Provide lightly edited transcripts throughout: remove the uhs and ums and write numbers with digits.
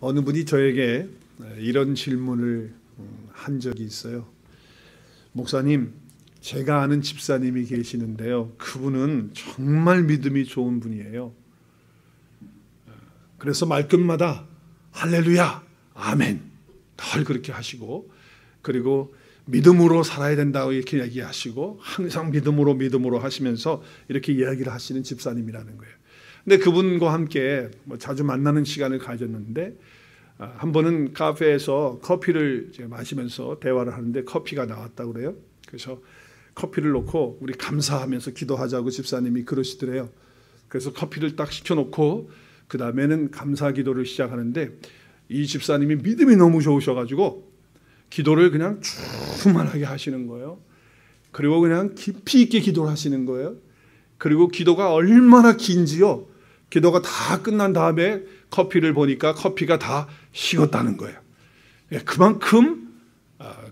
어느 분이 저에게 이런 질문을 한 적이 있어요. 목사님, 제가 아는 집사님이 계시는데요. 그분은 정말 믿음이 좋은 분이에요. 그래서 말끝마다 할렐루야, 아멘 늘 그렇게 하시고, 그리고 믿음으로 살아야 된다고 이렇게 얘기하시고, 항상 믿음으로 하시면서 이렇게 이야기를 하시는 집사님이라는 거예요. 근데 그분과 함께 자주 만나는 시간을 가졌는데, 한 번은 카페에서 커피를 마시면서 대화를 하는데 커피가 나왔다고 그래요. 그래서 커피를 놓고 우리 감사하면서 기도하자고 집사님이 그러시더래요. 그래서 커피를 딱 시켜놓고 그 다음에는 감사 기도를 시작하는데, 이 집사님이 믿음이 너무 좋으셔가지고 기도를 그냥 충만하게 하시는 거예요. 그리고 그냥 깊이 있게 기도를 하시는 거예요. 그리고 기도가 얼마나 긴지요. 기도가 다 끝난 다음에 커피를 보니까 커피가 다 식었다는 거예요. 그만큼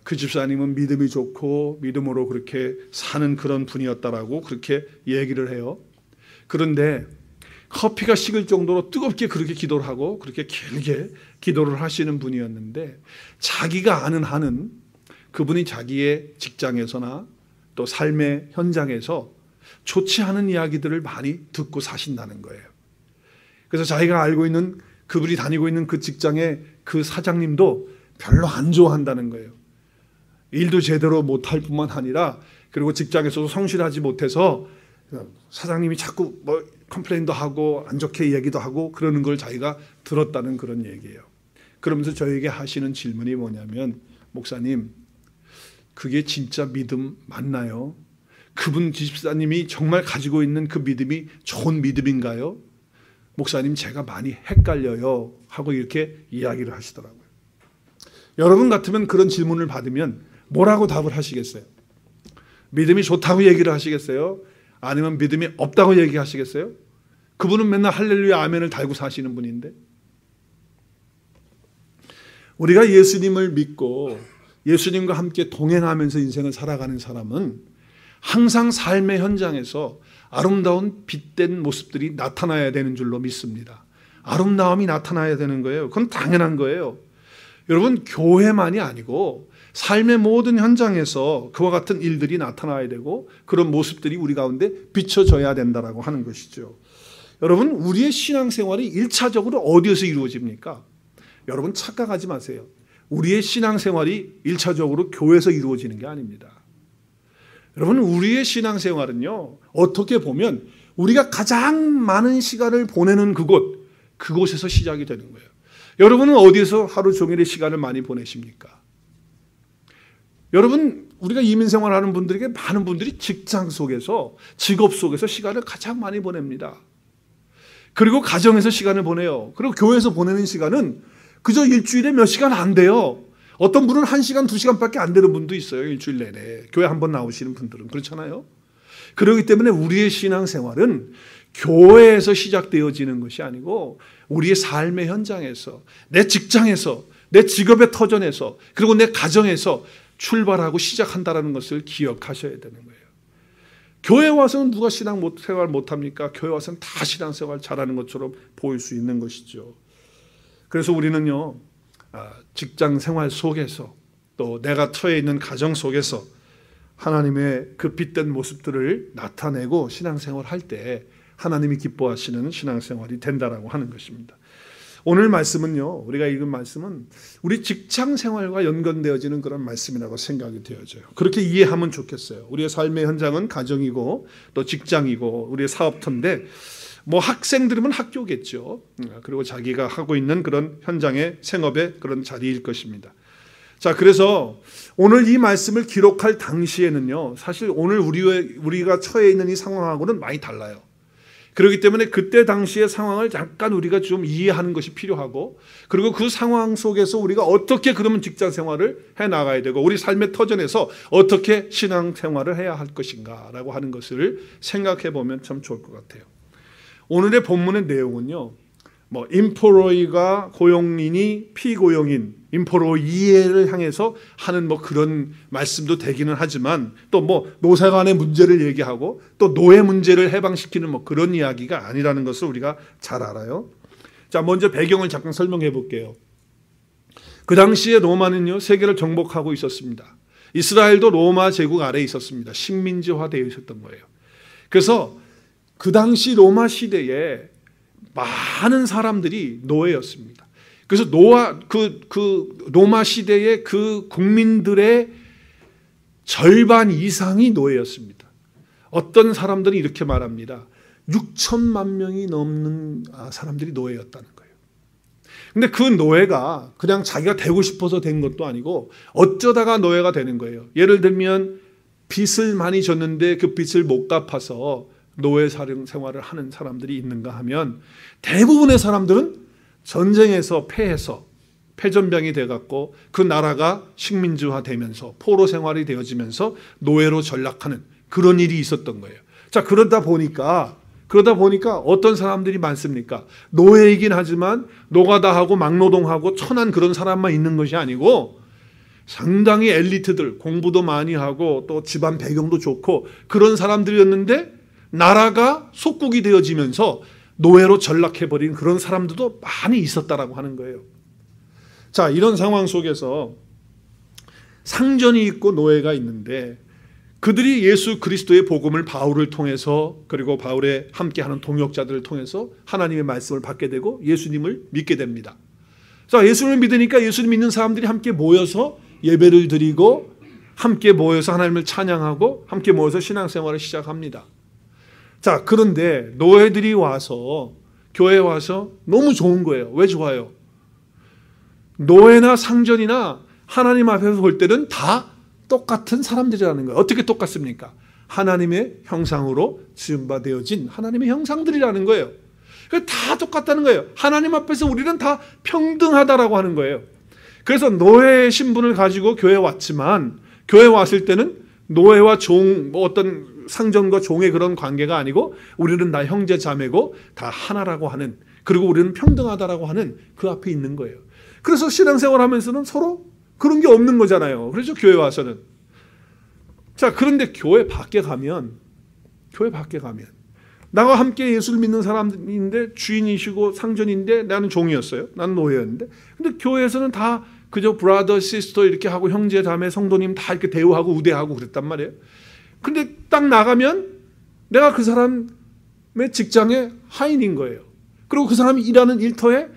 그 집사님은 믿음이 좋고 믿음으로 그렇게 사는 그런 분이었다라고 그렇게 얘기를 해요. 그런데 커피가 식을 정도로 뜨겁게 그렇게 기도를 하고 그렇게 길게 기도를 하시는 분이었는데, 자기가 아는 한은 그분이 자기의 직장에서나 또 삶의 현장에서 좋지 않은 이야기들을 많이 듣고 사신다는 거예요. 그래서 자기가 알고 있는, 그분이 다니고 있는 그 직장의 그 사장님도 별로 안 좋아한다는 거예요. 일도 제대로 못할 뿐만 아니라, 그리고 직장에서도 성실하지 못해서 사장님이 자꾸 컴플레인도 하고 안 좋게 얘기도 하고 그러는 걸 자기가 들었다는 그런 얘기예요. 그러면서 저에게 하시는 질문이 뭐냐면, 목사님, 그게 진짜 믿음 맞나요? 그분 집사님이 정말 가지고 있는 그 믿음이 좋은 믿음인가요? 목사님, 제가 많이 헷갈려요 하고 이렇게 이야기를 하시더라고요. 여러분 같으면 그런 질문을 받으면 뭐라고 답을 하시겠어요? 믿음이 좋다고 얘기를 하시겠어요? 아니면 믿음이 없다고 얘기하시겠어요? 그분은 맨날 할렐루야 아멘을 달고 사시는 분인데, 우리가 예수님을 믿고 예수님과 함께 동행하면서 인생을 살아가는 사람은 항상 삶의 현장에서 아름다운 빛된 모습들이 나타나야 되는 줄로 믿습니다. 아름다움이 나타나야 되는 거예요. 그건 당연한 거예요. 여러분, 교회만이 아니고 삶의 모든 현장에서 그와 같은 일들이 나타나야 되고 그런 모습들이 우리 가운데 비춰져야 된다라고 하는 것이죠. 여러분, 우리의 신앙생활이 1차적으로 어디에서 이루어집니까? 여러분, 착각하지 마세요. 우리의 신앙생활이 1차적으로 교회에서 이루어지는 게 아닙니다. 여러분, 우리의 신앙생활은요, 어떻게 보면 우리가 가장 많은 시간을 보내는 그곳에서 시작이 되는 거예요. 여러분은 어디에서 하루 종일의 시간을 많이 보내십니까? 여러분, 우리가 이민생활하는 분들에게 많은 분들이 직장 속에서, 직업 속에서 시간을 가장 많이 보냅니다. 그리고 가정에서 시간을 보내요. 그리고 교회에서 보내는 시간은 그저 일주일에 몇 시간 안 돼요. 어떤 분은 1시간, 2시간밖에 안 되는 분도 있어요. 일주일 내내. 교회 한번 나오시는 분들은. 그렇잖아요. 그렇기 때문에 우리의 신앙생활은 교회에서 시작되어지는 것이 아니고 우리의 삶의 현장에서, 내 직장에서, 내 직업의 터전에서, 그리고 내 가정에서 출발하고 시작한다는 것을 기억하셔야 되는 거예요. 교회 와서는 누가 신앙생활 못합니까? 교회 와서는 다 신앙생활 잘하는 것처럼 보일 수 있는 것이죠. 그래서 우리는요, 직장 생활 속에서, 또 내가 처해 있는 가정 속에서 하나님의 그 빛된 모습들을 나타내고 신앙생활 할 때 하나님이 기뻐하시는 신앙생활이 된다라고 하는 것입니다. 오늘 말씀은요, 우리가 읽은 말씀은 우리 직장 생활과 연관되어지는 그런 말씀이라고 생각이 되어져요. 그렇게 이해하면 좋겠어요. 우리의 삶의 현장은 가정이고 또 직장이고 우리의 사업터인데, 학생들이면 학교겠죠. 그리고 자기가 하고 있는 그런 현장의 생업의 그런 자리일 것입니다. 자, 그래서 오늘 이 말씀을 기록할 당시에는요, 사실 오늘 우리가 처해 있는 이 상황하고는 많이 달라요. 그렇기 때문에 그때 당시의 상황을 잠깐 우리가 좀 이해하는 것이 필요하고, 그리고 그 상황 속에서 우리가 어떻게 그러면 직장 생활을 해 나가야 되고 우리 삶의 터전에서 어떻게 신앙 생활을 해야 할 것인가라고 하는 것을 생각해 보면 참 좋을 것 같아요. 오늘의 본문의 내용은요, 임포로이가 고용인이 피고용인, 임포로이를 향해서 하는 그런 말씀도 되기는 하지만, 또 노사 간의 문제를 얘기하고 또 노예 문제를 해방시키는 그런 이야기가 아니라는 것을 우리가 잘 알아요. 자, 먼저 배경을 잠깐 설명해 볼게요. 그 당시에 로마는요, 세계를 정복하고 있었습니다. 이스라엘도 로마 제국 아래에 있었습니다. 식민지화되어 있었던 거예요. 그래서 그 당시 로마 시대에 많은 사람들이 노예였습니다. 그래서 로마 시대의 그 국민들의 절반 이상이 노예였습니다. 어떤 사람들이 이렇게 말합니다. 6천만 명이 넘는 사람들이 노예였다는 거예요. 근데 그 노예가 그냥 자기가 되고 싶어서 된 것도 아니고 어쩌다가 노예가 되는 거예요. 예를 들면 빚을 많이 졌는데 그 빚을 못 갚아서 노예 생활을 하는 사람들이 있는가 하면 대부분의 사람들은 전쟁에서 패해서 패전병이 돼갖고 그 나라가 식민지화되면서 포로 생활이 되어지면서 노예로 전락하는 그런 일이 있었던 거예요. 자, 그러다 보니까 어떤 사람들이 많습니까? 노예이긴 하지만 노가다하고 막노동하고 천한 그런 사람만 있는 것이 아니고 상당히 엘리트들, 공부도 많이 하고 또 집안 배경도 좋고 그런 사람들이었는데 나라가 속국이 되어지면서 노예로 전락해버린 그런 사람들도 많이 있었다라고 하는 거예요. 자, 이런 상황 속에서 상전이 있고 노예가 있는데 그들이 예수 그리스도의 복음을 바울을 통해서 그리고 바울의 함께하는 동역자들을 통해서 하나님의 말씀을 받게 되고 예수님을 믿게 됩니다. 자, 예수님을 믿으니까 예수님 믿는 사람들이 함께 모여서 예배를 드리고 함께 모여서 하나님을 찬양하고 함께 모여서 신앙생활을 시작합니다. 자, 그런데 노예들이 와서 교회에 와서 너무 좋은 거예요. 왜 좋아요? 노예나 상전이나 하나님 앞에서 볼 때는 다 똑같은 사람들이라는 거예요. 어떻게 똑같습니까? 하나님의 형상으로 지음받아진 하나님의 형상들이라는 거예요. 다 똑같다는 거예요. 하나님 앞에서 우리는 다 평등하다라고 하는 거예요. 그래서 노예의 신분을 가지고 교회에 왔지만 교회에 왔을 때는 노예와 종, 어떤 상전과 종의 그런 관계가 아니고 우리는 다 형제 자매고 다 하나라고 하는, 그리고 우리는 평등하다라고 하는 그 앞에 있는 거예요. 그래서 신앙생활 하면서는 서로 그런 게 없는 거잖아요. 그래서 교회 와서는. 자, 그런데 교회 밖에 가면 나와 함께 예수를 믿는 사람인데 주인이시고 상전인데 나는 종이었어요. 나는 노예였는데. 근데 교회에서는 다 그저 브라더, 시스터 이렇게 하고 형제, 자매, 성도님 다 이렇게 대우하고 우대하고 그랬단 말이에요. 근데 딱 나가면 내가 그 사람의 직장의 하인인 거예요. 그리고 그 사람이 일하는 일터에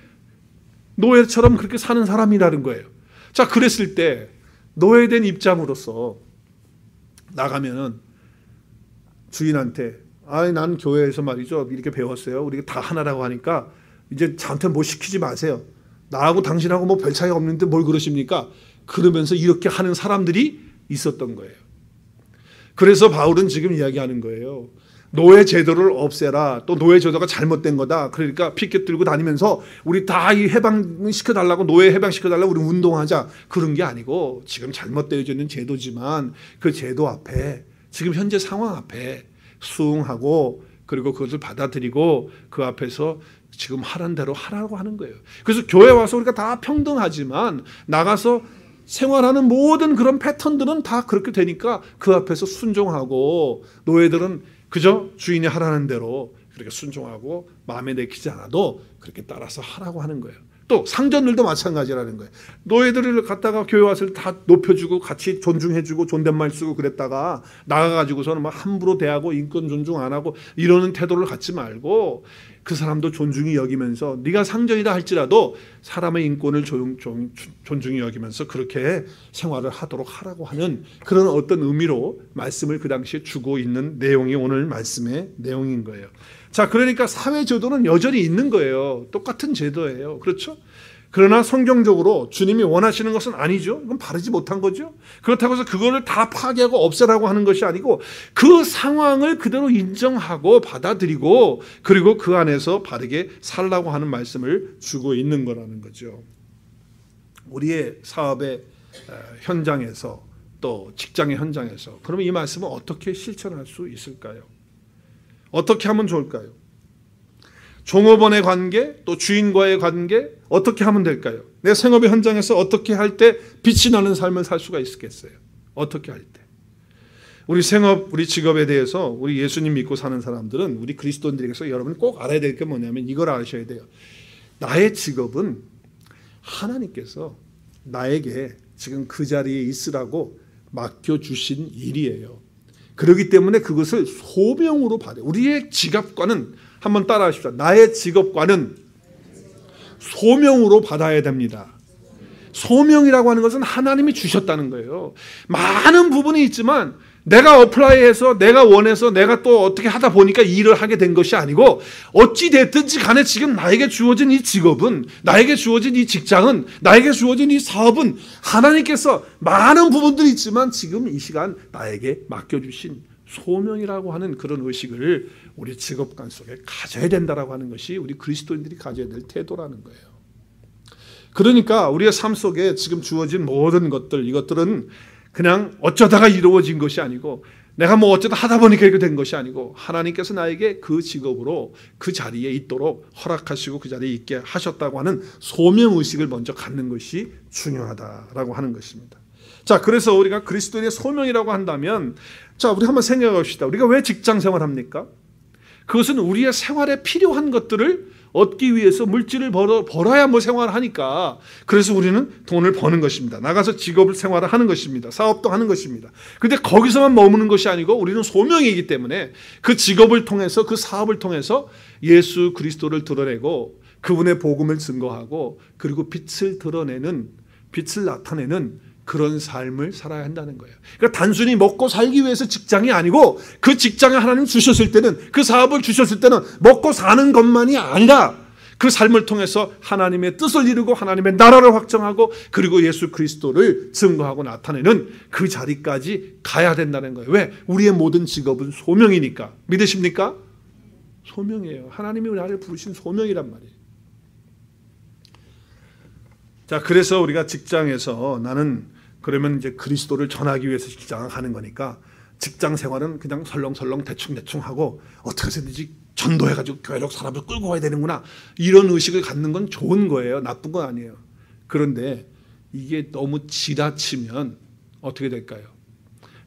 노예처럼 그렇게 사는 사람이라는 거예요. 자, 그랬을 때 노예된 입장으로서 나가면은 주인한테 난 교회에서 말이죠 이렇게 배웠어요. 우리가 다 하나라고 하니까 이제 저한테 뭐 시키지 마세요. 나하고 당신하고 뭐 별 차이가 없는데 뭘 그러십니까? 그러면서 이렇게 하는 사람들이 있었던 거예요. 그래서 바울은 지금 이야기하는 거예요. 노예 제도를 없애라. 또 노예 제도가 잘못된 거다. 그러니까 피켓 들고 다니면서 우리 다 이 해방시켜달라고, 노예 해방시켜달라고 우리 운동하자. 그런 게 아니고 지금 잘못되어져 있는 제도지만 그 제도 앞에 지금 현재 상황 앞에 수긍하고 그리고 그것을 받아들이고 그 앞에서 지금 하라는 대로 하라고 하는 거예요. 그래서 교회 와서 우리가 다 평등하지만 나가서 생활하는 모든 그런 패턴들은 다 그렇게 되니까 그 앞에서 순종하고 노예들은 그저 주인이 하라는 대로 그렇게 순종하고 마음에 내키지 않아도 그렇게 따라서 하라고 하는 거예요. 또 상전들도 마찬가지라는 거예요. 노예들을 갖다가 교회 와서 다 높여주고 같이 존중해주고 존댓말 쓰고 그랬다가 나가가지고서는 막 함부로 대하고 인권 존중 안 하고 이러는 태도를 갖지 말고 그 사람도 존중히 여기면서 네가 상전이다 할지라도 사람의 인권을 존중히 여기면서 그렇게 생활을 하도록 하라고 하는 그런 어떤 의미로 말씀을 그 당시에 주고 있는 내용이 오늘 말씀의 내용인 거예요. 자, 그러니까 사회 제도는 여전히 있는 거예요. 똑같은 제도예요. 그렇죠? 그러나 성경적으로 주님이 원하시는 것은 아니죠. 이건 바르지 못한 거죠. 그렇다고 해서 그거를 다 파괴하고 없애라고 하는 것이 아니고 그 상황을 그대로 인정하고 받아들이고 그리고 그 안에서 바르게 살라고 하는 말씀을 주고 있는 거라는 거죠. 우리의 사업의 현장에서 또 직장의 현장에서 그러면 이 말씀을 어떻게 실천할 수 있을까요? 어떻게 하면 좋을까요? 종업원의 관계, 또 주인과의 관계 어떻게 하면 될까요? 내 생업의 현장에서 어떻게 할 때 빛이 나는 삶을 살 수가 있겠어요? 어떻게 할 때? 우리 생업, 우리 직업에 대해서 우리 예수님 믿고 사는 사람들은 우리 그리스도인들에게서 여러분 꼭 알아야 될 게 뭐냐면 이걸 아셔야 돼요. 나의 직업은 하나님께서 나에게 지금 그 자리에 있으라고 맡겨주신 일이에요. 그렇기 때문에 그것을 소명으로 받아요. 우리의 직업과는, 한번 따라 하십시오. 나의 직업과는 소명으로 받아야 됩니다. 소명이라고 하는 것은 하나님이 주셨다는 거예요. 많은 부분이 있지만 내가 어플라이해서 내가 원해서 내가 또 어떻게 하다 보니까 일을 하게 된 것이 아니고, 어찌 됐든지 간에 지금 나에게 주어진 이 직업은, 나에게 주어진 이 직장은, 나에게 주어진 이 사업은 하나님께서 많은 부분들이 있지만 지금 이 시간 나에게 맡겨주신 소명이라고 하는 그런 의식을 우리 직업관 속에 가져야 된다라고 하는 것이 우리 그리스도인들이 가져야 될 태도라는 거예요. 그러니까 우리의 삶 속에 지금 주어진 모든 것들, 이것들은 그냥 어쩌다가 이루어진 것이 아니고, 내가 뭐 어쩌다 하다 보니까 이렇게 된 것이 아니고, 하나님께서 나에게 그 직업으로 그 자리에 있도록 허락하시고 그 자리에 있게 하셨다고 하는 소명의식을 먼저 갖는 것이 중요하다라고 하는 것입니다. 자, 그래서 우리가 그리스도인의 소명이라고 한다면, 자, 우리 한번 생각해 봅시다. 우리가 왜 직장 생활합니까? 그것은 우리의 생활에 필요한 것들을 얻기 위해서 물질을 벌어야 뭐 생활을 하니까, 그래서 우리는 돈을 버는 것입니다. 나가서 직업을 생활을 하는 것입니다. 사업도 하는 것입니다. 그런데 거기서만 머무는 것이 아니고 우리는 소명이기 때문에 그 직업을 통해서, 그 사업을 통해서 예수 그리스도를 드러내고 그분의 복음을 증거하고, 그리고 빛을 드러내는, 빛을 나타내는 그런 삶을 살아야 한다는 거예요. 그러니까 단순히 먹고 살기 위해서 직장이 아니고, 그 직장에 하나님 주셨을 때는, 그 사업을 주셨을 때는 먹고 사는 것만이 아니라 그 삶을 통해서 하나님의 뜻을 이루고 하나님의 나라를 확정하고, 그리고 예수 그리스도를 증거하고 나타내는 그 자리까지 가야 된다는 거예요. 왜? 우리의 모든 직업은 소명이니까. 믿으십니까? 소명이에요. 하나님이 우리를 부르신 소명이란 말이에요. 자, 그래서 우리가 직장에서, 나는 그러면 이제 그리스도를 전하기 위해서 직장을 가는 거니까 직장 생활은 그냥 설렁설렁 대충대충 하고 어떻게 해서든지 전도해가지고 교회로 사람을 끌고 와야 되는구나, 이런 의식을 갖는 건 좋은 거예요. 나쁜 건 아니에요. 그런데 이게 너무 지나치면 어떻게 될까요?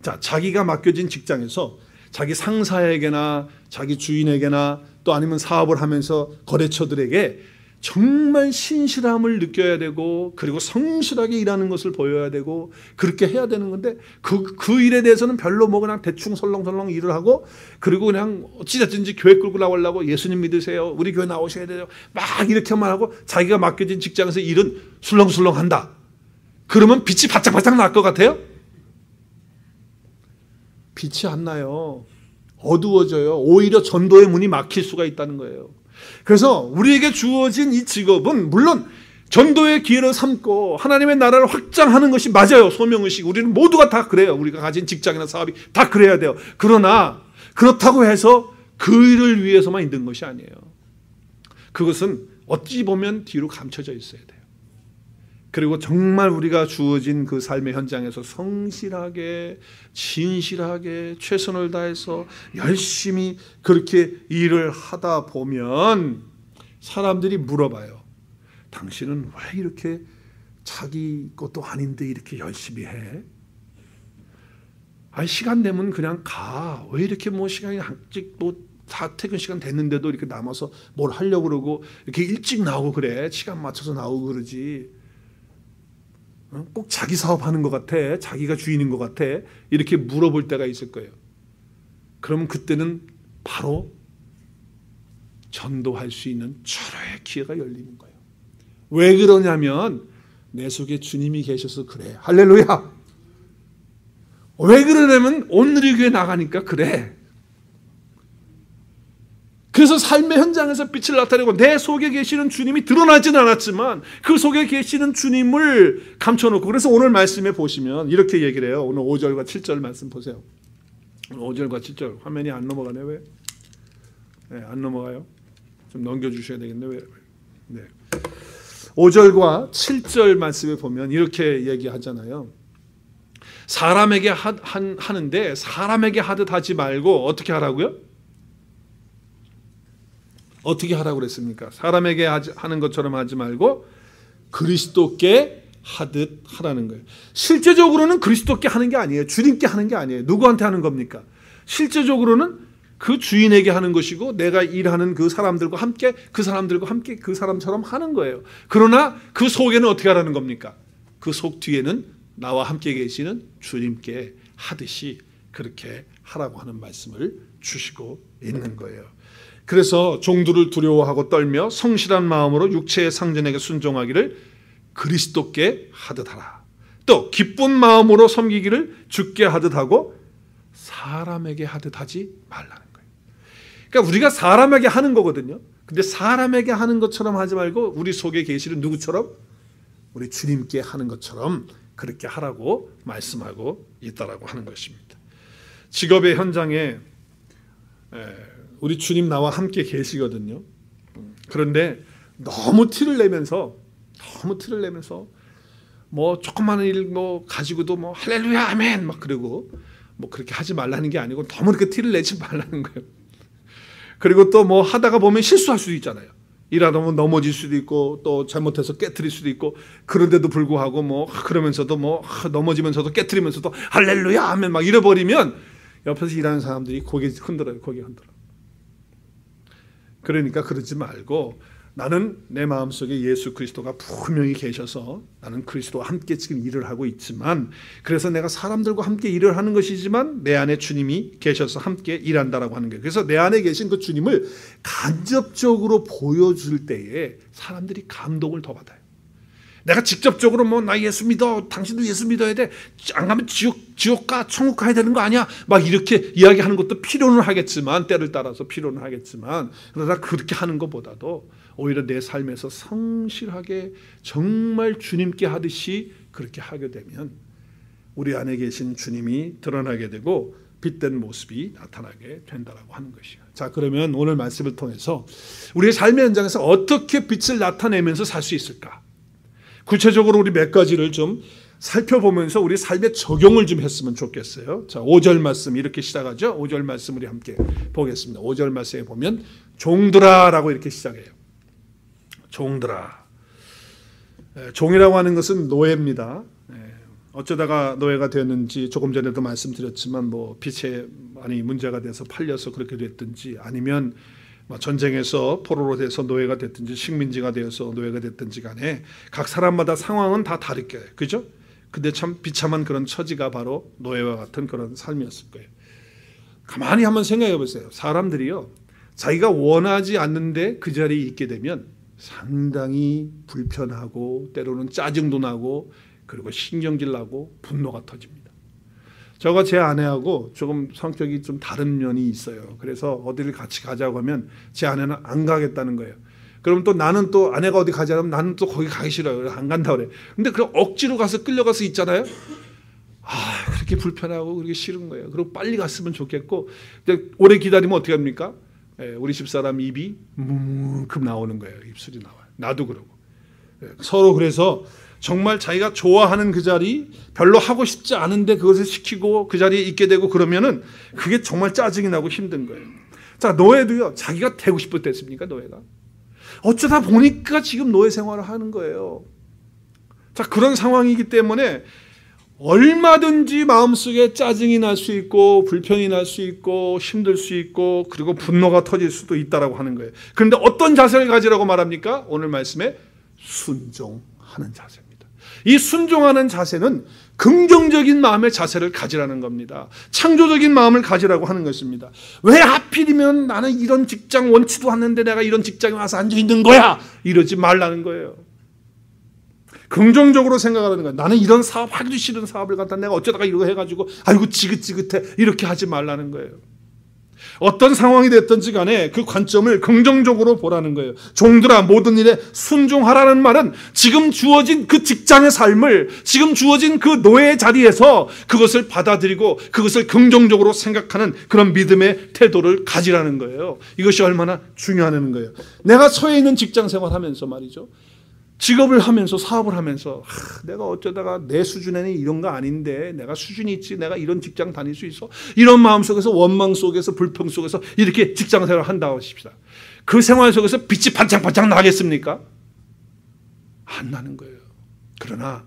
자, 자기가 맡겨진 직장에서 자기 상사에게나 자기 주인에게나 또 아니면 사업을 하면서 거래처들에게 정말 신실함을 느껴야 되고, 그리고 성실하게 일하는 것을 보여야 되고, 그렇게 해야 되는 건데, 그 일에 대해서는 별로 뭐 그냥 대충 설렁설렁 일을 하고, 그리고 그냥 어찌됐든지 교회 끌고 나오려고, 예수님 믿으세요, 우리 교회 나오셔야 돼요, 막 이렇게만 하고 자기가 맡겨진 직장에서 일은 술렁술렁 한다. 그러면 빛이 바짝바짝 날 것 같아요? 빛이 안 나요. 어두워져요. 오히려 전도의 문이 막힐 수가 있다는 거예요. 그래서 우리에게 주어진 이 직업은 물론 전도의 기회를 삼고 하나님의 나라를 확장하는 것이 맞아요. 소명의식. 우리는 모두가 다 그래요. 우리가 가진 직장이나 사업이 다 그래야 돼요. 그러나 그렇다고 해서 그 일을 위해서만 있는 것이 아니에요. 그것은 어찌 보면 뒤로 감춰져 있어야 돼요. 그리고 정말 우리가 주어진 그 삶의 현장에서 성실하게, 진실하게, 최선을 다해서 열심히 그렇게 일을 하다 보면 사람들이 물어봐요. 당신은 왜 이렇게 자기 것도 아닌데 이렇게 열심히 해? 아니, 시간 되면 그냥 가. 왜 이렇게 뭐 시간이 아직 뭐 다 퇴근 시간 됐는데도 이렇게 남아서 뭘 하려고 그러고 이렇게 일찍 나오고 그래. 시간 맞춰서 나오고 그러지. 꼭 자기 사업하는 것 같아, 자기가 주인인 것 같아, 이렇게 물어볼 때가 있을 거예요. 그러면 그때는 바로 전도할 수 있는 철회의 기회가 열리는 거예요. 왜 그러냐면 내 속에 주님이 계셔서 그래. 할렐루야. 왜 그러냐면 오늘의 교회 나가니까 그래. 그래서 삶의 현장에서 빛을 나타내고 내 속에 계시는 주님이 드러나진 않았지만 그 속에 계시는 주님을 감춰놓고, 그래서 오늘 말씀에 보시면 이렇게 얘기를 해요. 오늘 5절과 7절 말씀 보세요. 오늘 5절과 7절 화면이 안 넘어가네. 왜? 네, 안 넘어가요. 좀 넘겨주셔야 되겠네. 왜? 네. 5절과 7절 말씀에 보면 이렇게 얘기하잖아요. 사람에게 하는데 사람에게 하듯 하지 말고 어떻게 하라고요? 어떻게 하라고 그랬습니까? 사람에게 하는 것처럼 하지 말고 그리스도께 하듯 하라는 거예요. 실제적으로는 그리스도께 하는 게 아니에요. 주님께 하는 게 아니에요. 누구한테 하는 겁니까? 실제적으로는 그 주인에게 하는 것이고 내가 일하는 그 사람들과 함께 그 사람처럼 하는 거예요. 그러나 그 속에는 어떻게 하라는 겁니까? 그 속 뒤에는 나와 함께 계시는 주님께 하듯이 그렇게 하라고 하는 말씀을 주시고 있는 거예요. 그래서 종들을 두려워하고 떨며 성실한 마음으로 육체의 상전에게 순종하기를 그리스도께 하듯 하라. 또 기쁜 마음으로 섬기기를 주께 하듯 하고 사람에게 하듯 하지 말라는 거예요. 그러니까 우리가 사람에게 하는 거거든요. 근데 사람에게 하는 것처럼 하지 말고 우리 속에 계시는 누구처럼? 우리 주님께 하는 것처럼 그렇게 하라고 말씀하고 있다라고 하는 것입니다. 직업의 현장에 우리 주님 나와 함께 계시거든요. 그런데 너무 티를 내면서 뭐 조그마한 일 뭐 가지고도 뭐 할렐루야 아멘 막 그러고 뭐 그렇게 하지 말라는 게 아니고 너무 그렇게 티를 내지 말라는 거예요. 그리고 또 뭐 하다가 보면 실수할 수도 있잖아요. 일하다 보면 넘어질 수도 있고 또 잘못해서 깨트릴 수도 있고 그런데도 불구하고 뭐 그러면서도 뭐 넘어지면서도 깨트리면서도 할렐루야 아멘 막 이래버리면 옆에서 일하는 사람들이 고개 흔들어요. 그러니까 그러지 말고 나는 내 마음속에 예수 그리스도가 분명히 계셔서 나는 그리스도와 함께 지금 일을 하고 있지만 그래서 내가 사람들과 함께 일을 하는 것이지만 내 안에 주님이 계셔서 함께 일한다라고 하는 거예요. 그래서 내 안에 계신 그 주님을 간접적으로 보여줄 때에 사람들이 감동을 더 받아요. 내가 직접적으로 뭐 나 예수 믿어 당신도 예수 믿어야 돼 안 가면 지옥 가 천국 가야 되는 거 아니야 막 이렇게 이야기하는 것도 필요는 하겠지만 때를 따라서 필요는 하겠지만 그러나 그렇게 하는 것보다도 오히려 내 삶에서 성실하게 정말 주님께 하듯이 그렇게 하게 되면 우리 안에 계신 주님이 드러나게 되고 빛된 모습이 나타나게 된다라고 하는 것이에요. 자, 그러면 오늘 말씀을 통해서 우리의 삶의 현장에서 어떻게 빛을 나타내면서 살 수 있을까? 구체적으로 우리 몇 가지를 좀 살펴보면서 우리 삶에 적용을 좀 했으면 좋겠어요. 자, 5절 말씀 이렇게 시작하죠. 5절 말씀 우리 함께 보겠습니다. 5절 말씀에 보면 종들아라고 이렇게 시작해요. 종들아. 종이라고 하는 것은 노예입니다. 어쩌다가 노예가 되었는지 조금 전에도 말씀드렸지만 뭐 빚에 많이 문제가 돼서 팔려서 그렇게 됐든지 아니면 전쟁에서 포로로 돼서 노예가 됐든지 식민지가 되어서 노예가 됐든지 간에 각 사람마다 상황은 다 다르게 그죠? 근데 참 비참한 그런 처지가 바로 노예와 같은 그런 삶이었을 거예요. 가만히 한번 생각해 보세요. 사람들이요 자기가 원하지 않는데 그 자리에 있게 되면 상당히 불편하고 때로는 짜증도 나고 그리고 신경질 나고 분노가 터집니다. 저가 제 아내하고 조금 성격이 좀 다른 면이 있어요. 그래서 어디를 같이 가자고 하면 제 아내는 안 가겠다는 거예요. 그럼 또 나는 또 아내가 어디 가자 하면 나는 또 거기 가기 싫어요. 그래서 안 간다 그래. 근데 그럼 억지로 가서 끌려가서 있잖아요. 그렇게 불편하고 그렇게 싫은 거예요. 그리고 빨리 갔으면 좋겠고 근데 오래 기다리면 어떻게 합니까? 우리 집사람 입이 뭉금 나오는 거예요. 입술이 나와요. 나도 그러고. 서로 그래서 정말 자기가 좋아하는 그 자리 별로 하고 싶지 않은데 그것을 시키고 그 자리에 있게 되고 그러면은 그게 정말 짜증이 나고 힘든 거예요. 자, 노예도요. 자기가 되고 싶을 때 했습니까? 노예가. 어쩌다 보니까 지금 노예 생활을 하는 거예요. 자, 그런 상황이기 때문에 얼마든지 마음속에 짜증이 날 수 있고 불평이 날 수 있고 힘들 수 있고 그리고 분노가 터질 수도 있다라고 하는 거예요. 그런데 어떤 자세를 가지라고 말합니까? 오늘 말씀에 순종하는 자세입니다. 이 순종하는 자세는 긍정적인 마음의 자세를 가지라는 겁니다. 창조적인 마음을 가지라고 하는 것입니다. 왜 하필이면 나는 이런 직장 원치도 않는데 내가 이런 직장에 와서 앉아 있는 거야? 이러지 말라는 거예요. 긍정적으로 생각하는 거예요. 나는 이런 사업 하기도 싫은 사업을 갖다 내가 어쩌다가 이러고 해가지고 아이고 지긋지긋해 이렇게 하지 말라는 거예요. 어떤 상황이 됐든지 간에 그 관점을 긍정적으로 보라는 거예요. 종들아 모든 일에 순종하라는 말은 지금 주어진 그 직장의 삶을 지금 주어진 그 노예의 자리에서 그것을 받아들이고 그것을 긍정적으로 생각하는 그런 믿음의 태도를 가지라는 거예요. 이것이 얼마나 중요하다는 거예요. 내가 처해 있는 직장 생활하면서 말이죠. 직업을 하면서 사업을 하면서 내가 어쩌다가 내 수준에는 이런 거 아닌데 내가 수준이 있지 내가 이런 직장 다닐 수 있어 이런 마음 속에서 원망 속에서 불평 속에서 이렇게 직장 생활을 한다고 하십시다. 그 생활 속에서 빛이 반짝반짝 나겠습니까? 안 나는 거예요. 그러나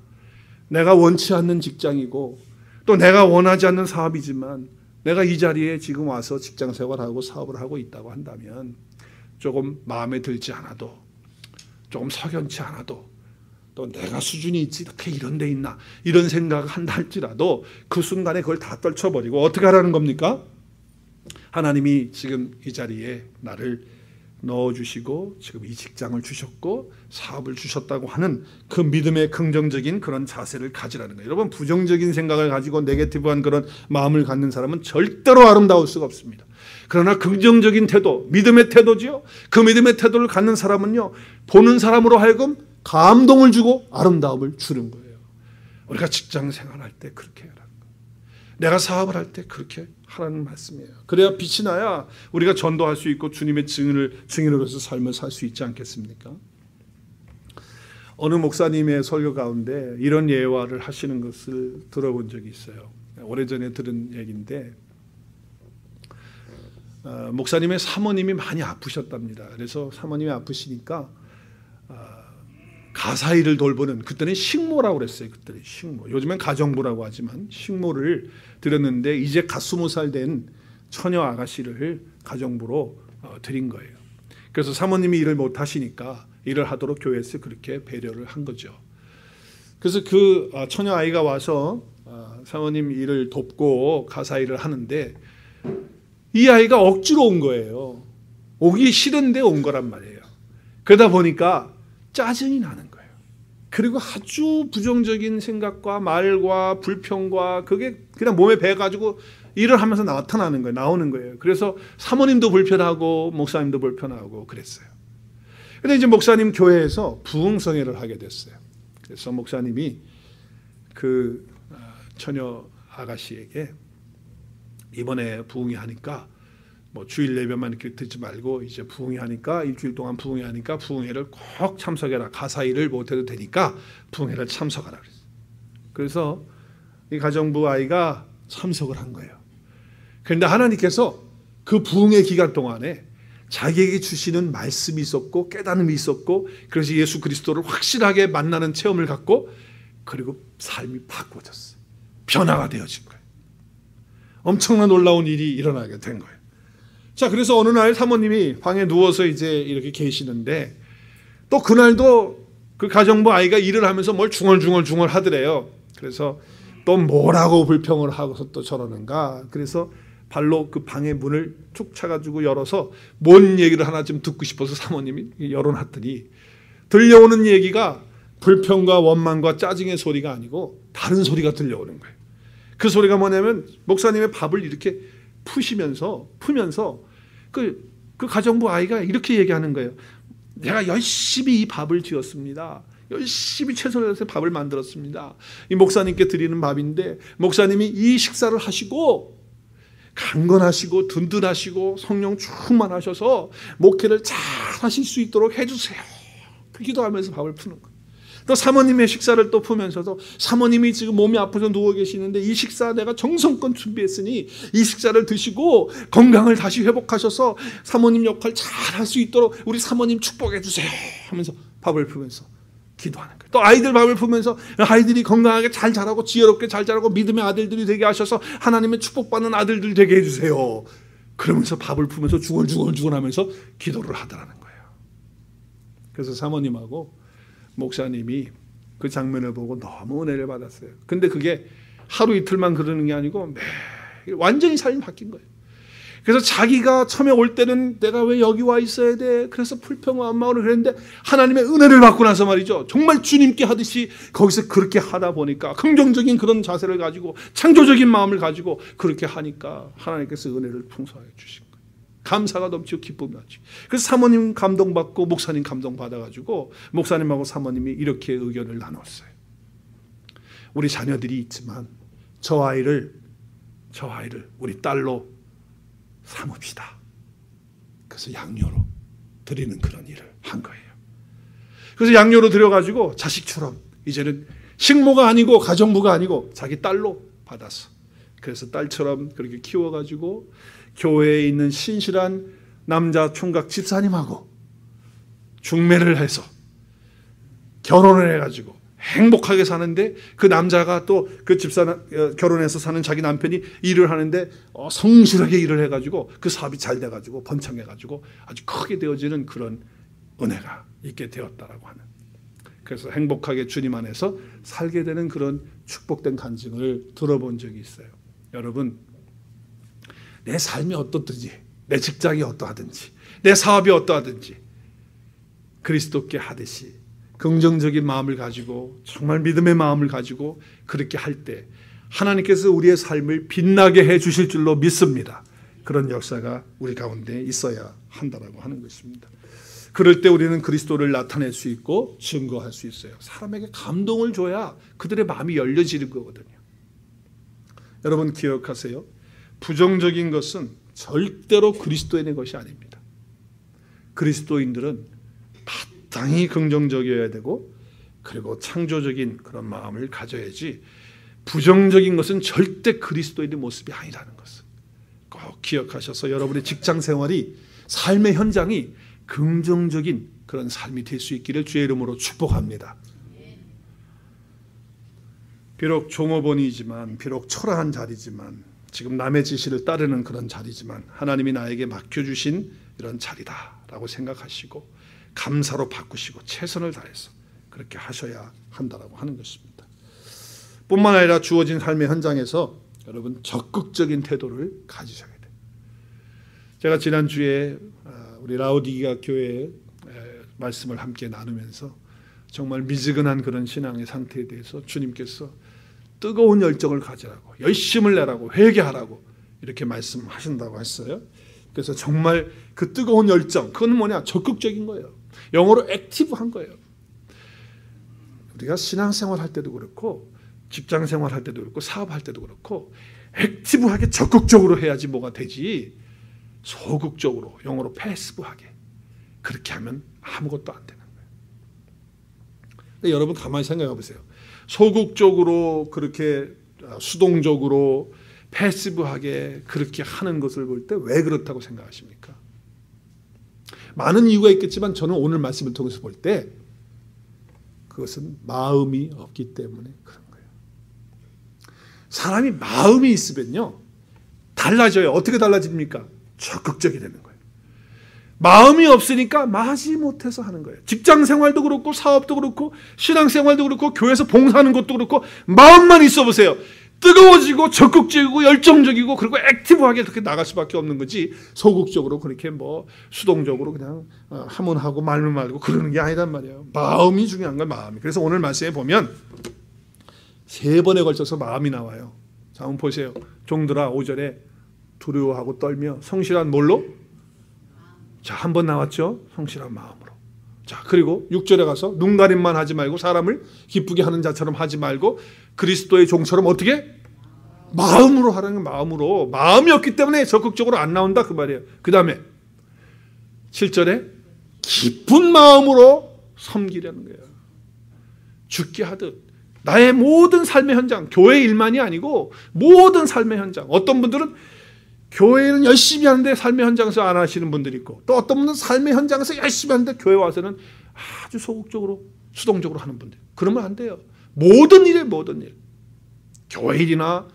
내가 원치 않는 직장이고 또 내가 원하지 않는 사업이지만 내가 이 자리에 지금 와서 직장 생활하고 사업을 하고 있다고 한다면 조금 마음에 들지 않아도, 조금 석연치 않아도, 또 내가 수준이 있지 이렇게 이런 데 있나 이런 생각을 한다 할지라도 그 순간에 그걸 다 떨쳐버리고 어떻게 하라는 겁니까? 하나님이 지금 이 자리에 나를 넣어주시고 지금 이 직장을 주셨고 사업을 주셨다고 하는 그 믿음의 긍정적인 그런 자세를 가지라는 거예요. 여러분, 부정적인 생각을 가지고 네게티브한 그런 마음을 갖는 사람은 절대로 아름다울 수가 없습니다. 그러나 긍정적인 태도, 믿음의 태도지요. 그 믿음의 태도를 갖는 사람은요, 보는 사람으로 하여금 감동을 주고 아름다움을 주는 거예요. 우리가 직장 생활할 때 그렇게 해라. 내가 사업을 할 때 그렇게 하라는 말씀이에요. 그래야 빛이 나야 우리가 전도할 수 있고 주님의 증인으로서 삶을 살 수 있지 않겠습니까? 어느 목사님의 설교 가운데 이런 예화를 하시는 것을 들어본 적이 있어요. 오래전에 들은 얘기인데, 목사님의 사모님이 많이 아프셨답니다. 그래서 사모님이 아프시니까 가사 일을 돌보는, 그때는 식모라고 그랬어요. 그때는 식모. 요즘엔 가정부라고 하지만 식모를 들였는데 이제 갓 20살 된 처녀 아가씨를 가정부로 드린 거예요. 그래서 사모님이 일을 못 하시니까 일을 하도록 교회에서 그렇게 배려를 한 거죠. 그래서 그 처녀 아이가 와서 사모님 일을 돕고 가사 일을 하는데 이 아이가 억지로 온 거예요. 오기 싫은데 온 거란 말이에요. 그러다 보니까 짜증이 나는 거예요. 그리고 아주 부정적인 생각과 말과 불평과 그게 그냥 몸에 배가지고 일을 하면서 나타나는 거예요. 나오는 거예요. 그래서 사모님도 불편하고 목사님도 불편하고 그랬어요. 그런데 이제 목사님 교회에서 부흥성회를 하게 됐어요. 그래서 목사님이 그 처녀 아가씨에게 이번에 부흥회 하니까 뭐 주일 예배만 이렇게 듣지 말고 이제 부흥회 하니까 일주일 동안 부흥회 하니까 부흥회를 꼭 참석해라. 가사 일을 못해도 되니까 부흥회를 참석하라 그랬어요. 그래서 이 가정부 아이가 참석을 한 거예요. 그런데 하나님께서 그 부흥회 기간 동안에 자기에게 주시는 말씀이 있었고 깨달음이 있었고, 그래서 예수 그리스도를 확실하게 만나는 체험을 갖고, 그리고 삶이 바꿔졌어요. 변화가 되어진 거예요. 엄청난 놀라운 일이 일어나게 된 거예요. 자, 그래서 어느 날 사모님이 방에 누워서 이제 이렇게 계시는데, 또 그날도 그 가정부 아이가 일을 하면서 뭘 중얼중얼 하더래요. 그래서 또 뭐라고 불평을 하고서 또 저러는가. 그래서 발로 그 방의 문을 툭 차가지고 열어서 뭔 얘기를 하나 좀 듣고 싶어서 사모님이 열어놨더니 들려오는 얘기가 불평과 원망과 짜증의 소리가 아니고 다른 소리가 들려오는 거예요. 그 소리가 뭐냐면 목사님의 밥을 이렇게 푸면서 그 가정부 아이가 이렇게 얘기하는 거예요. 내가 열심히 이 밥을 지었습니다. 열심히 최선을 다해서 밥을 만들었습니다. 이 목사님께 드리는 밥인데 목사님이 이 식사를 하시고 강건하시고 든든하시고 성령 충만하셔서 목회를 잘 하실 수 있도록 해주세요. 그 기도하면서 밥을 푸는 거예요. 또 사모님의 식사를 또 푸면서도 사모님이 지금 몸이 아파서 누워 계시는데 이 식사 내가 정성껏 준비했으니 이 식사를 드시고 건강을 다시 회복하셔서 사모님 역할 잘 할 수 있도록 우리 사모님 축복해 주세요 하면서 밥을 푸면서 기도하는 거예요. 또 아이들 밥을 푸면서 아이들이 건강하게 잘 자라고 지혜롭게 잘 자라고 믿음의 아들들이 되게 하셔서 하나님의 축복받는 아들들 되게 해주세요. 그러면서 밥을 푸면서 중얼중얼 하면서 기도를 하더라는 거예요. 그래서 사모님하고 목사님이 그 장면을 보고 너무 은혜를 받았어요. 근데 그게 하루 이틀만 그러는 게 아니고 매일 완전히 삶이 바뀐 거예요. 그래서 자기가 처음에 올 때는 내가 왜 여기 와 있어야 돼? 그래서 불평과 원망으로 그랬는데 하나님의 은혜를 받고 나서 말이죠. 정말 주님께 하듯이 거기서 그렇게 하다 보니까 긍정적인 그런 자세를 가지고 창조적인 마음을 가지고 그렇게 하니까 하나님께서 은혜를 풍성하게 주신 거예요. 감사가 넘치고 기쁨이 넘치고. 그래서 사모님 감동받고 목사님 감동받아가지고 목사님하고 사모님이 이렇게 의견을 나눴어요. 우리 자녀들이 있지만 저 아이를 우리 딸로 삼읍시다. 그래서 양녀로 드리는 그런 일을 한 거예요. 그래서 양녀로 드려가지고 자식처럼 이제는 식모가 아니고 가정부가 아니고 자기 딸로 받았어. 그래서 딸처럼 그렇게 키워가지고 교회에 있는 신실한 남자 총각 집사님하고 중매를 해서 결혼을 해가지고 행복하게 사는데 그 남자가 또 그 결혼해서 사는 자기 남편이 일을 하는데 성실하게 일을 해가지고 그 사업이 잘 돼가지고 번창해가지고 아주 크게 되어지는 그런 은혜가 있게 되었다라고 하는. 그래서 행복하게 주님 안에서 살게 되는 그런 축복된 간증을 들어본 적이 있어요. 여러분, 내 삶이 어떻든지, 내 직장이 어떠하든지, 내 사업이 어떠하든지 그리스도께 하듯이 긍정적인 마음을 가지고 정말 믿음의 마음을 가지고 그렇게 할 때 하나님께서 우리의 삶을 빛나게 해 주실 줄로 믿습니다. 그런 역사가 우리 가운데 있어야 한다라고 하는 것입니다. 그럴 때 우리는 그리스도를 나타낼 수 있고 증거할 수 있어요. 사람에게 감동을 줘야 그들의 마음이 열려지는 거거든요. 여러분 기억하세요. 부정적인 것은 절대로 그리스도인의 것이 아닙니다. 그리스도인들은 마땅히 긍정적이어야 되고 그리고 창조적인 그런 마음을 가져야지 부정적인 것은 절대 그리스도인의 모습이 아니라는 것을 꼭 기억하셔서 여러분의 직장 생활이 삶의 현장이 긍정적인 그런 삶이 될 수 있기를 주의 이름으로 축복합니다. 비록 종업원이지만 비록 초라한 자리지만 지금 남의 지시를 따르는 그런 자리지만 하나님이 나에게 맡겨주신 이런 자리다라고 생각하시고 감사로 바꾸시고 최선을 다해서 그렇게 하셔야 한다라고 하는 것입니다. 뿐만 아니라 주어진 삶의 현장에서 여러분 적극적인 태도를 가지셔야 돼요. 제가 지난주에 우리 라오디게아 교회에 말씀을 함께 나누면서 정말 미지근한 그런 신앙의 상태에 대해서 주님께서 뜨거운 열정을 가지라고 열심을 내라고 회개하라고 이렇게 말씀하신다고 했어요. 그래서 정말 그 뜨거운 열정 그건 뭐냐 적극적인 거예요. 영어로 액티브한 거예요. 우리가 신앙생활 할 때도 그렇고 직장생활 할 때도 그렇고 사업할 때도 그렇고 액티브하게 적극적으로 해야지 뭐가 되지 소극적으로 영어로 패시브하게 그렇게 하면 아무것도 안 되는 거예요. 여러분 가만히 생각해 보세요. 소극적으로 그렇게 수동적으로 패시브하게 그렇게 하는 것을 볼 때 왜 그렇다고 생각하십니까? 많은 이유가 있겠지만 저는 오늘 말씀을 통해서 볼 때 그것은 마음이 없기 때문에 그런 거예요. 사람이 마음이 있으면요 달라져요. 어떻게 달라집니까? 적극적이 되는 거예요. 마음이 없으니까 마지 못해서 하는 거예요. 직장 생활도 그렇고 사업도 그렇고 신앙 생활도 그렇고 교회에서 봉사하는 것도 그렇고 마음만 있어 보세요. 뜨거워지고 적극적이고 열정적이고 그리고 액티브하게 그렇게 나갈 수밖에 없는 거지 소극적으로 그렇게 뭐 수동적으로 그냥 하면 하고 말면 말고 그러는 게 아니란 말이에요. 마음이 중요한 거예요. 마음이. 그래서 오늘 말씀에 보면 3번에 걸쳐서 마음이 나와요. 자, 한번 보세요. 종들아 5절에 두려워하고 떨며 성실한 뭘로? 자, 한 번 나왔죠. 성실한 마음으로. 자, 그리고 6절에 가서 눈가림만 하지 말고 사람을 기쁘게 하는 자처럼 하지 말고 그리스도의 종처럼 어떻게? 마음으로 하라는 마음으로. 마음이 없기 때문에 적극적으로 안 나온다 그 말이에요. 그 다음에 7절에 기쁜 마음으로 섬기려는 거예요. 죽게 하듯 나의 모든 삶의 현장, 교회 일만이 아니고 모든 삶의 현장. 어떤 분들은 교회는 열심히 하는데 삶의 현장에서 안 하시는 분들이 있고 또 어떤 분은 삶의 현장에서 열심히 하는데 교회 와서는 아주 소극적으로 수동적으로 하는 분들. 그러면 안 돼요. 모든 일에 모든 일. 교회 일이나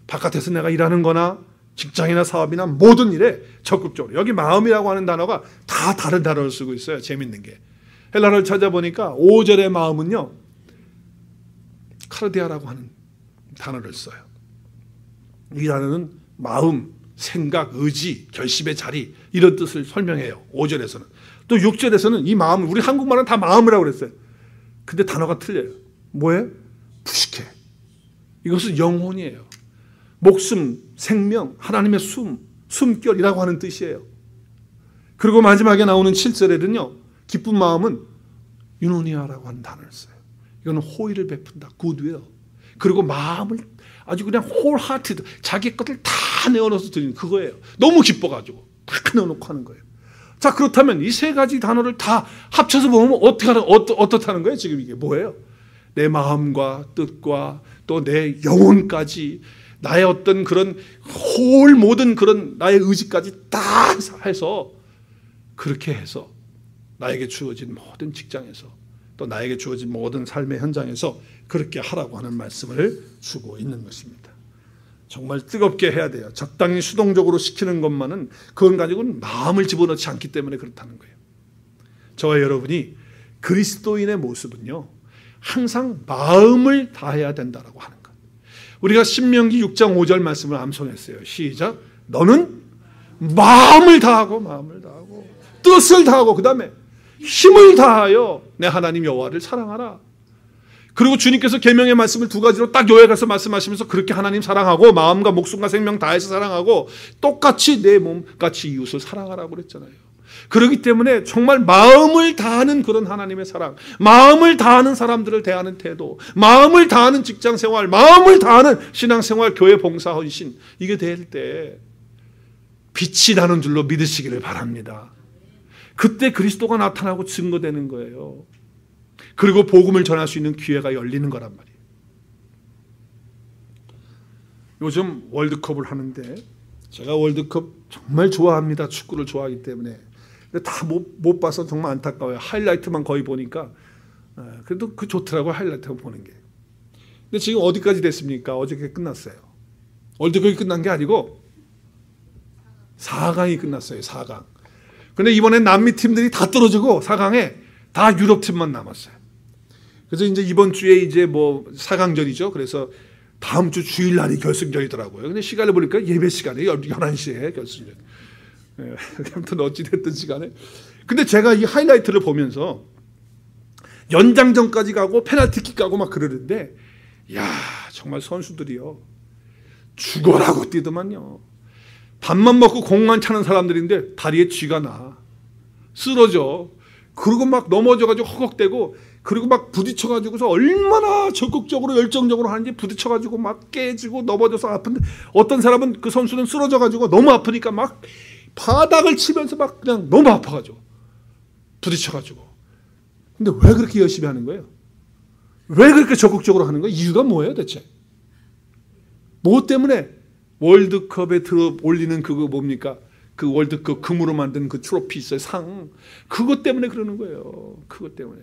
바깥에서 내가 일하는 거나 직장이나 사업이나 모든 일에 적극적으로. 여기 마음이라고 하는 단어가 다 다른 단어를 쓰고 있어요. 재밌는 게. 헬라어를 찾아보니까 5절의 마음은요. 카르디아라고 하는 단어를 써요. 이 단어는 마음, 생각, 의지, 결심의 자리 이런 뜻을 설명해요. 5절에서는. 또 6절에서는 이 마음, 우리 한국말은 다 마음이라고 그랬어요. 근데 단어가 틀려요. 뭐예요? 부식해. 이것은 영혼이에요. 목숨, 생명, 하나님의 숨결이라고 하는 뜻이에요. 그리고 마지막에 나오는 7절에는요. 기쁜 마음은 유노니아라고 하는 단어를 써요. 이거는 호의를 베푼다. 굿윌. 그리고 마음을 아주 그냥 홀하티드 자기 것을 다 내어놓아서 드리는 그거예요. 너무 기뻐가지고 다 내어놓고 하는 거예요. 자, 그렇다면 이 3가지 단어를 다 합쳐서 보면 어떻다는 거예요? 지금 이게 뭐예요? 내 마음과 뜻과 또 내 영혼까지 나의 어떤 그런 모든 그런 나의 의지까지 다 해서 그렇게 해서 나에게 주어진 모든 직장에서 또 나에게 주어진 모든 삶의 현장에서 그렇게 하라고 하는 말씀을 주고 있는 것입니다. 정말 뜨겁게 해야 돼요. 적당히 수동적으로 시키는 것만은 그건 가지고는 마음을 집어넣지 않기 때문에 그렇다는 거예요. 저와 여러분이 그리스도인의 모습은요, 항상 마음을 다해야 된다라고 하는 것. 우리가 신명기 6장 5절 말씀을 암송했어요. 시작. 너는 마음을 다하고 뜻을 다하고 그 다음에 힘을 다하여 내 하나님 여호와를 사랑하라. 그리고 주님께서 계명의 말씀을 두 가지로 딱 요약해서 말씀하시면서 그렇게 하나님 사랑하고 마음과 목숨과 생명 다해서 사랑하고 똑같이 내 몸같이 이웃을 사랑하라고 그랬잖아요. 그렇기 때문에 정말 마음을 다하는 그런 하나님의 사랑, 마음을 다하는 사람들을 대하는 태도, 마음을 다하는 직장생활, 마음을 다하는 신앙생활, 교회 봉사 헌신, 이게 될 때 빛이 나는 줄로 믿으시기를 바랍니다. 그때 그리스도가 나타나고 증거되는 거예요. 그리고 복음을 전할 수 있는 기회가 열리는 거란 말이에요. 요즘 월드컵을 하는데 제가 월드컵 정말 좋아합니다. 축구를 좋아하기 때문에. 근데 다 못 봐서 정말 안타까워요. 하이라이트만 거의 보니까. 그래도 그 좋더라고요. 하이라이트만 보는 게. 근데 지금 어디까지 됐습니까? 어저께 끝났어요. 월드컵이 끝난 게 아니고 4강이 끝났어요. 4강. 근데 이번엔 남미 팀들이 다 떨어지고 4강에 다 유럽 팀만 남았어요. 그래서 이제 이번 주에 이제 뭐 4강전이죠. 그래서 다음 주 주일날이 결승전이더라고요. 근데 시간을 보니까 예배 시간에 11시에 결승전. 아무튼 어찌됐든 시간에. 근데 제가 이 하이라이트를 보면서 연장전까지 가고 페널티킥 가고 막 그러는데, 야 정말 선수들이요 죽어라고 뛰더만요. 밥만 먹고 공만 차는 사람들인데 다리에 쥐가 나. 쓰러져. 그리고 막 넘어져가지고 허걱대고, 그리고 막 부딪혀가지고서 얼마나 적극적으로 열정적으로 하는지 부딪혀가지고 막 깨지고 넘어져서 아픈데, 어떤 사람은 그 선수는 쓰러져가지고 너무 아프니까 막 바닥을 치면서 막 그냥 너무 아파가지고 부딪혀가지고. 근데 왜 그렇게 열심히 하는 거예요? 왜 그렇게 적극적으로 하는 거예요? 이유가 뭐예요 대체? 뭐 때문에? 월드컵에 들어 올리는 그거 뭡니까? 그 월드컵 금으로 만든 그 트로피 있어요. 상. 그것 때문에 그러는 거예요. 그것 때문에.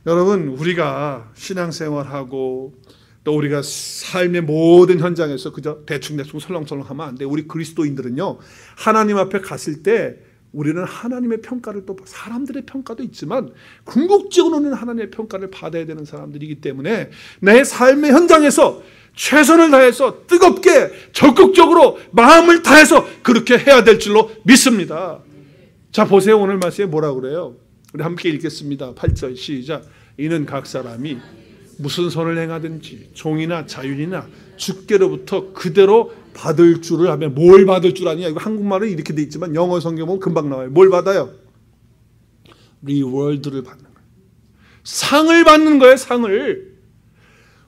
여러분, 우리가 신앙생활하고 또 우리가 삶의 모든 현장에서 그저 대충대충 설렁설렁 하면 안 돼. 우리 그리스도인들은요, 하나님 앞에 갔을 때 우리는 하나님의 평가를, 또 사람들의 평가도 있지만 궁극적으로는 하나님의 평가를 받아야 되는 사람들이기 때문에 내 삶의 현장에서 최선을 다해서 뜨겁게 적극적으로 마음을 다해서 그렇게 해야 될 줄로 믿습니다. 자, 보세요. 오늘 말씀에 뭐라고 그래요? 우리 함께 읽겠습니다. 8절 시작. 이는 각 사람이 무슨 선을 행하든지 종이나 자윤이나 주께로부터 그대로 받을 줄을 하면, 뭘 받을 줄 아냐? 이거 한국말은 이렇게 돼 있지만 영어 성경 보면 금방 나와요. 뭘 받아요? 리워드를 받는 거예요. 상을 받는 거예요. 상을.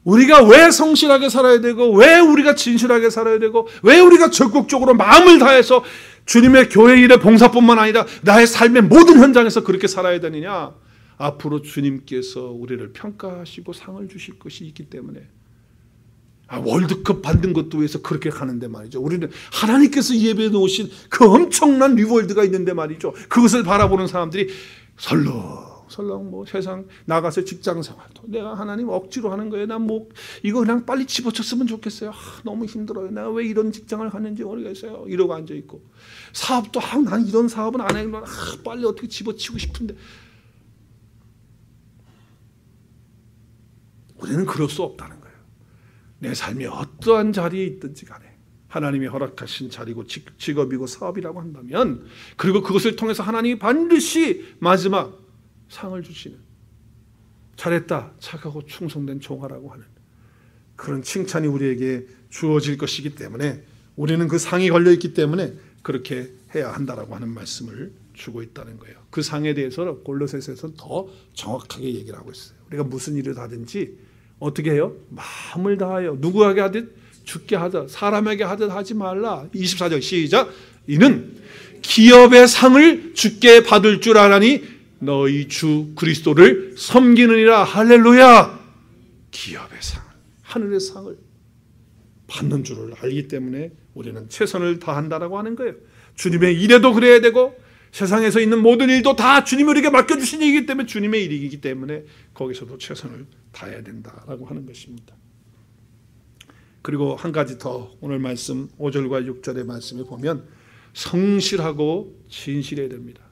우리가 왜 성실하게 살아야 되고, 왜 우리가 진실하게 살아야 되고, 왜 우리가 적극적으로 마음을 다해서 주님의 교회 일의 봉사뿐만 아니라 나의 삶의 모든 현장에서 그렇게 살아야 되느냐? 앞으로 주님께서 우리를 평가하시고 상을 주실 것이 있기 때문에. 월드컵 받는 것도 위해서 그렇게 가는데 말이죠. 우리는 하나님께서 예배해 놓으신 그 엄청난 리워드가 있는데 말이죠. 그것을 바라보는 사람들이 설렁설렁 뭐 세상 나가서 직장 생활도 내가 하나님 억지로 하는 거예요. 난 뭐 이거 그냥 빨리 집어쳤으면 좋겠어요. 너무 힘들어요. 내가 왜 이런 직장을 가는지 모르겠어요. 이러고 앉아 있고, 사업도 난 이런 사업은 안 해. 빨리 어떻게 집어치고 싶은데. 우리는 그럴 수 없다는 거예요. 내 삶이 어떠한 자리에 있든지 간에 하나님이 허락하신 자리고 직업이고 사업이라고 한다면, 그리고 그것을 통해서 하나님이 반드시 마지막 상을 주시는, 잘했다, 착하고 충성된 종아라고 하는 그런 칭찬이 우리에게 주어질 것이기 때문에, 우리는 그 상이 걸려있기 때문에 그렇게 해야 한다라고 하는 말씀을 주고 있다는 거예요. 그 상에 대해서 골로새서에서는 더 정확하게 얘기를 하고 있어요. 우리가 무슨 일을 하든지 어떻게 해요? 마음을 다하여 누구에게 하듯 주께 하듯 사람에게 하듯 하지 말라. 24절 시작. 이는 기업의 상을 주께 받을 줄 아나니 너희 주 그리스도를 섬기느니라. 할렐루야. 기업의 상을, 하늘의 상을 받는 줄을 알기 때문에 우리는 최선을 다한다라고 하는 거예요. 주님의 일에도 그래야 되고 세상에서 있는 모든 일도 다 주님이 우리에게 맡겨주신 일이기 때문에 주님의 일이기 때문에 거기서도 최선을 다해야 된다라고 하는 것입니다. 그리고 한 가지 더 오늘 말씀 5절과 6절의 말씀에 보면 성실하고 진실해야 됩니다.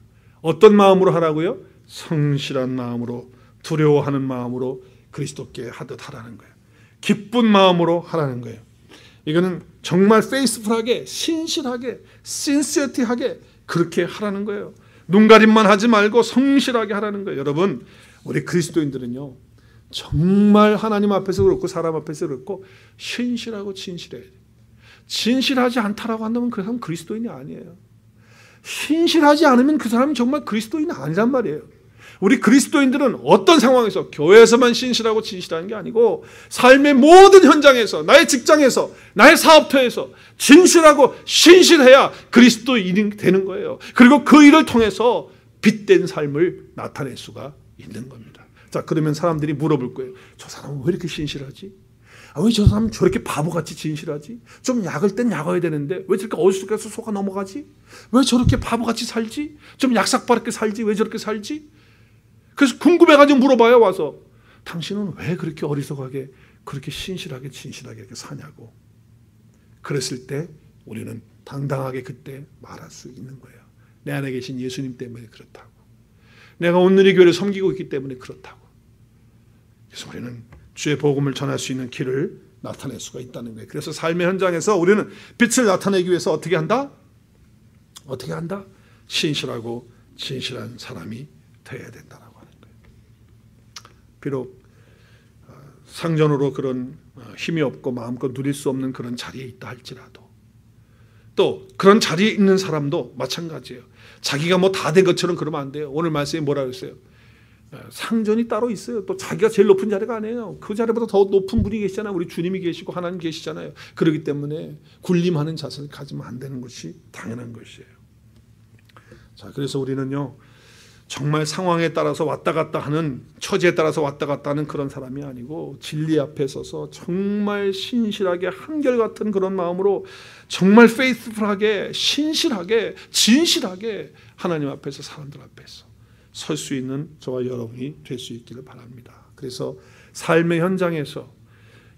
어떤 마음으로 하라고요? 성실한 마음으로, 두려워하는 마음으로 그리스도께 하듯 하라는 거예요. 기쁜 마음으로 하라는 거예요. 이거는 정말 페이스풀하게, 신실하게, 신시어티하게 그렇게 하라는 거예요. 눈가림만 하지 말고 성실하게 하라는 거예요. 여러분, 우리 그리스도인들은요, 정말 하나님 앞에서 그렇고 사람 앞에서 그렇고 신실하고 진실해야 돼요. 진실하지 않다라고 한다면 그 사람은 그리스도인이 아니에요. 신실하지 않으면 그 사람은 정말 그리스도인이 아니란 말이에요. 우리 그리스도인들은 어떤 상황에서, 교회에서만 신실하고 진실한 게 아니고 삶의 모든 현장에서, 나의 직장에서, 나의 사업터에서 진실하고 신실해야 그리스도인이 되는 거예요. 그리고 그 일을 통해서 빛된 삶을 나타낼 수가 있는 겁니다. 자, 그러면 사람들이 물어볼 거예요. 저 사람은 왜 이렇게 신실하지? 왜 저 사람은 저렇게 바보같이 진실하지? 좀 약을 땐 약어야 되는데 왜 저렇게 어리숙해서 속아 넘어가지? 왜 저렇게 바보같이 살지? 좀 약삭빠르게 살지? 왜 저렇게 살지? 그래서 궁금해가지고 물어봐요, 와서. 당신은 왜 그렇게 어리석하게, 그렇게 신실하게, 진실하게 이렇게 사냐고. 그랬을 때 우리는 당당하게 그때 말할 수 있는 거예요. 내 안에 계신 예수님 때문에 그렇다고. 내가 오늘의 교회를 섬기고 있기 때문에 그렇다고. 그래서 우리는 주의 복음을 전할 수 있는 길을 나타낼 수가 있다는 거예요. 그래서 삶의 현장에서 우리는 빛을 나타내기 위해서 어떻게 한다? 어떻게 한다? 신실하고 진실한 사람이 되어야 된다라고 하는 거예요. 비록 상전으로 그런 힘이 없고 마음껏 누릴 수 없는 그런 자리에 있다 할지라도, 또 그런 자리에 있는 사람도 마찬가지예요. 자기가 뭐 다 된 것처럼 그러면 안 돼요. 오늘 말씀에 뭐라 그랬어요? 상전이 따로 있어요. 또 자기가 제일 높은 자리가 아니에요. 그 자리보다 더 높은 분이 계시잖아요. 우리 주님이 계시고 하나님 계시잖아요. 그렇기 때문에 군림하는 자세를 가지면 안 되는 것이 당연한 것이에요. 자, 그래서 우리는요, 정말 상황에 따라서 왔다 갔다 하는, 처지에 따라서 왔다 갔다 하는 그런 사람이 아니고 진리 앞에 서서 정말 신실하게 한결같은 그런 마음으로 정말 페이스풀하게, 신실하게, 진실하게 하나님 앞에서, 사람들 앞에서 설 수 있는 저와 여러분이 될 수 있기를 바랍니다. 그래서 삶의 현장에서,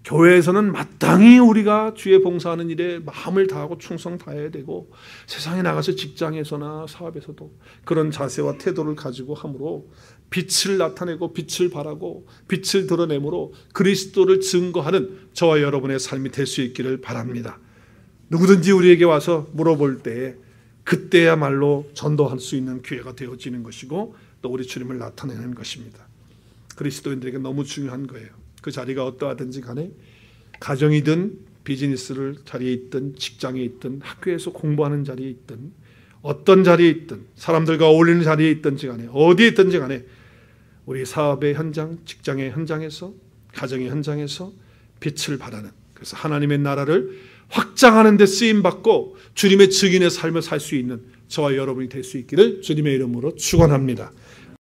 교회에서는 마땅히 우리가 주의 봉사하는 일에 마음을 다하고 충성 다해야 되고, 세상에 나가서 직장에서나 사업에서도 그런 자세와 태도를 가지고 함으로 빛을 나타내고 빛을 발하고 빛을 드러내므로 그리스도를 증거하는 저와 여러분의 삶이 될 수 있기를 바랍니다. 누구든지 우리에게 와서 물어볼 때에 그때야말로 전도할 수 있는 기회가 되어지는 것이고, 또 우리 주님을 나타내는 것입니다. 그리스도인들에게 너무 중요한 거예요. 그 자리가 어떠하든지 간에, 가정이든 비즈니스를 자리에 있든 직장에 있든 학교에서 공부하는 자리에 있든 어떤 자리에 있든 사람들과 어울리는 자리에 있든지 간에, 어디에 있든지 간에 우리 사업의 현장, 직장의 현장에서, 가정의 현장에서 빛을 발하는, 그래서 하나님의 나라를 확장하는 데 쓰임받고 주님의 증인의 삶을 살 수 있는 저와 여러분이 될 수 있기를 주님의 이름으로 축원합니다.